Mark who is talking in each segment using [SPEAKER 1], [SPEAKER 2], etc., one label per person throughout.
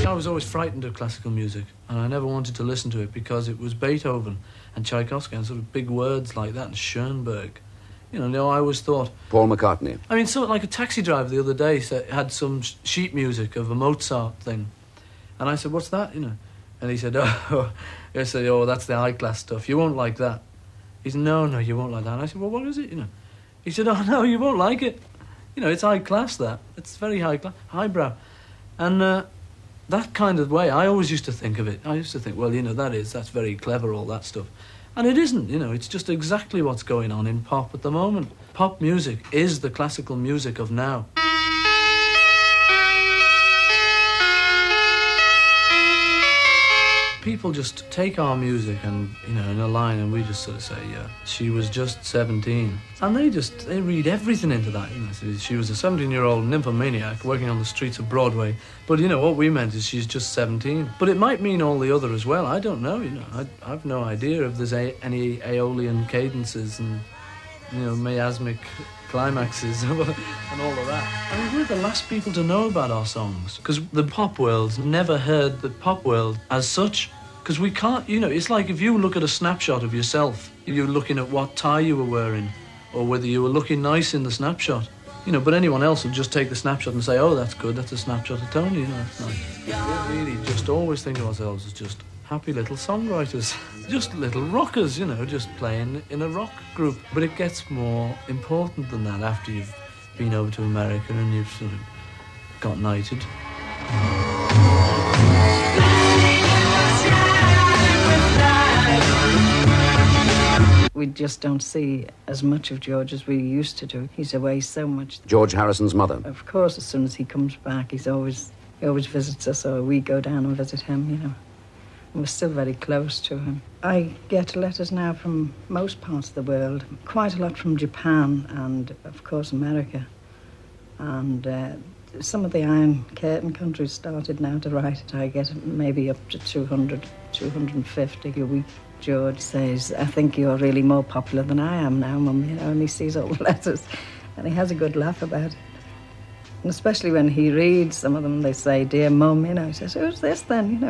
[SPEAKER 1] I was always frightened of classical music, and I never wanted to listen to it because it was Beethoven and Tchaikovsky and sort of big words like that, and Schoenberg. I always thought...
[SPEAKER 2] Paul McCartney.
[SPEAKER 1] I mean, like a taxi driver the other day had some sheet music of a Mozart thing. And I said, what's that, And he said, oh, that's the high-class stuff. You won't like that. He said, no, you won't like that. And I said, well, what is it, He said, oh, no, you won't like it. It's high-class, that. It's very high-class, highbrow. And that kind of way, I always used to think of it. I used to think, well, that's very clever, all that stuff. And it isn't, it's just exactly what's going on in pop at the moment. Pop music is the classical music of now. People just take our music and, in a line, and we just sort of say, yeah, she was just 17. And they read everything into that, She was a 17-year-old nymphomaniac working on the streets of Broadway. But, what we meant is she's just 17. But it might mean all the other as well. I don't know, I've no idea if there's any Aeolian cadences and, miasmic climaxes and all of that. I mean, we're the last people to know about our songs, because the pop world's never heard the pop world as such. Because we can't, it's like if you look at a snapshot of yourself, you're looking at what tie you were wearing, or whether you were looking nice in the snapshot. But anyone else will just take the snapshot and say, oh, that's good, that's a snapshot of Tony, it's nice. We really just always think of ourselves as just happy little songwriters, just little rockers, just playing in a rock group. But it gets more important than that after you've been over to America and you've sort of got knighted.
[SPEAKER 3] We just don't see as much of George as we used to do. He's away so much.
[SPEAKER 2] George Harrison's mother.
[SPEAKER 3] Of course, as soon as he comes back, he always visits us, or we go down and visit him, And we're still very close to him. I get letters now from most parts of the world, quite a lot from Japan and, of course, America. And some of the Iron Curtain countries started now to write it. I get maybe up to 200, 250 a week. George says, I think you're really more popular than I am now, Mum, and he sees all the letters, and he has a good laugh about it. And especially when he reads some of them, they say, dear Mum, he says, who's this then,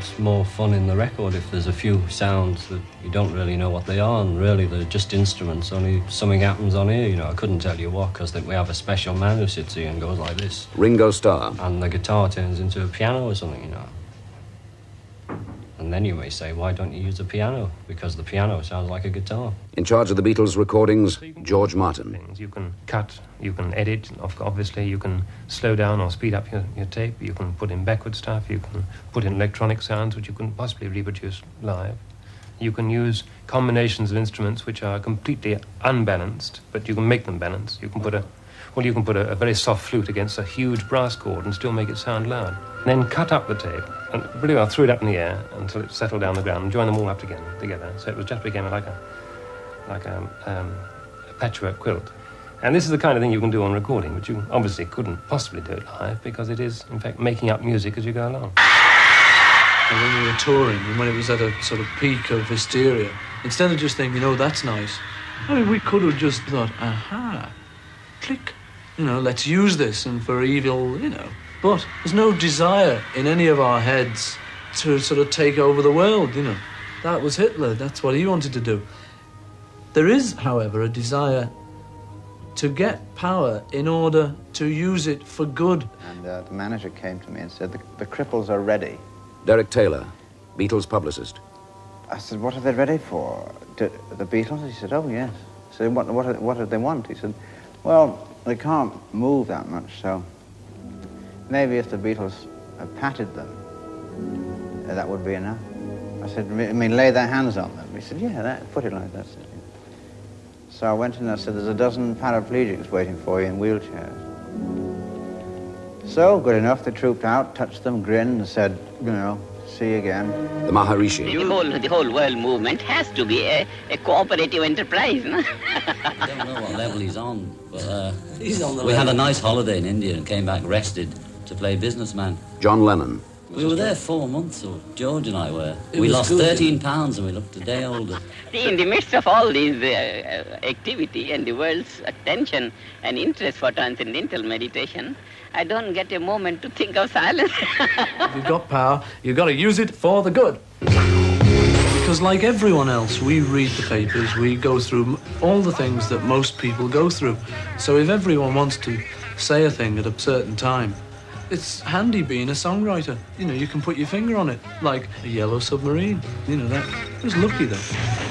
[SPEAKER 4] It's more fun in the record if there's a few sounds that you don't really know what they are, and really they're just instruments, only something happens on here, I couldn't tell you what, because we have a special man who sits here and goes like this.
[SPEAKER 2] Ringo Starr.
[SPEAKER 4] And the guitar turns into a piano or something, And then you may say, why don't you use a piano? Because the piano sounds like a guitar.
[SPEAKER 2] In charge of the Beatles recordings, George Martin.
[SPEAKER 5] You can cut, you can edit, obviously, you can slow down or speed up your tape, you can put in backward stuff, you can put in electronic sounds which you can possibly reproduce live. You can use combinations of instruments which are completely unbalanced, but you can make them balanced. You can put a very soft flute against a huge brass chord and still make it sound loud. Then cut up the tape and really well threw it up in the air until it settled down the ground and join them all up together. So it just became like a patchwork quilt. And this is the kind of thing you can do on recording, which you obviously couldn't possibly do it live, because it is, in fact, making up music as you go along.
[SPEAKER 1] And when we were touring, and when it was at a sort of peak of hysteria, instead of just thinking, oh, that's nice, we could have just thought, aha, click, let's use this, and for evil, But there's no desire in any of our heads to sort of take over the world, That was Hitler, that's what he wanted to do. There is, however, a desire to get power in order to use it for good.
[SPEAKER 6] And the manager came to me and said, the cripples are ready.
[SPEAKER 2] Derek Taylor, Beatles publicist.
[SPEAKER 6] I said, what are they ready for? The Beatles? He said, oh, yes. I said, what do they want? He said, well, they can't move that much, so maybe if the Beatles patted them, that would be enough. I said, lay their hands on them. He said, yeah, put it like that. So I went in and I said, there's a dozen paraplegics waiting for you in wheelchairs. So, good enough, they trooped out, touched them, grinned, and said, see you again.
[SPEAKER 2] The Maharishi.
[SPEAKER 7] The whole world movement has to be a cooperative enterprise, no?
[SPEAKER 8] I don't know what level he's on, but we had a nice holiday in India and came back rested to play businessman.
[SPEAKER 2] John Lennon.
[SPEAKER 8] We were there 4 months, or George and I were.
[SPEAKER 1] It
[SPEAKER 8] We
[SPEAKER 1] was
[SPEAKER 8] lost
[SPEAKER 1] good.
[SPEAKER 8] 13 pounds and we looked a day older.
[SPEAKER 7] See, in the midst of all these activity and the world's attention and interest for transcendental meditation, I don't get a moment to think of silence.
[SPEAKER 1] If you've got power, you've got to use it for the good. Because like everyone else, we read the papers, we go through all the things that most people go through. So if everyone wants to say a thing at a certain time, it's handy being a songwriter. You know, you can put your finger on it, like a yellow submarine. You know, that was lucky though.